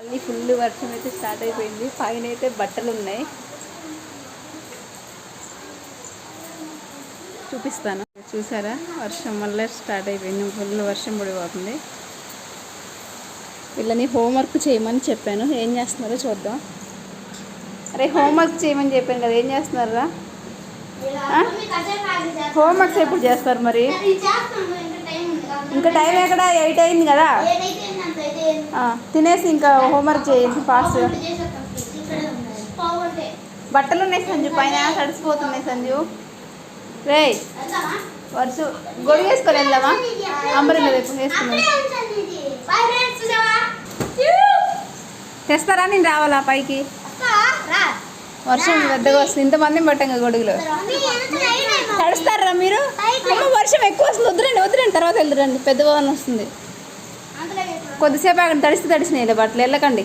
మళ్ళీ ఫుల్ వర్షం అయితే స్టార్ట్ అయిపోయింది. పైన అయితే బట్టలు ఉన్నాయి, చూపిస్తాను. చూసారా, వర్షం వల్ల స్టార్ట్ అయిపోయింది. ఫుల్ వర్షం పడిపోతుంది. వీళ్ళని హోంవర్క్ చేయమని చెప్పాను, ఏం చేస్తున్నారో చూద్దాం. అరే హోంవర్క్ చేయమని చెప్పాను కదా, ఏం చేస్తున్నారా? హోంవర్క్స్ ఎప్పుడు చేస్తారు మరి? ఇంకా టైం ఎక్కడ, 8 అయింది కదా. తినేసి ఇంకా హోంవర్క్ చేయండి ఫాస్ట్గా. బట్టలు ఉన్నాయి సంజు, పైన తడిసిపోతున్నాయి సంజు. రే వర్షం గొడుగు వేసుకొని వెళ్దామా? అంబరిలో రేపు వేసుకున్నాం. తెస్తారా? నేను రావాలా పైకి? వర్షం పెద్దగా వస్తుంది, ఇంతమందిని పట్టాం గొడుగులో. తడుస్తారా మీరు? వర్షం ఎక్కువ వస్తుంది, వద్దురండి తర్వాత వెళ్తురండి, పెద్ద వాన వస్తుంది. కొద్దిసేపు ఆగండి, తడిస్తే తడిసినాయి బట్టలు, వెళ్ళకండి.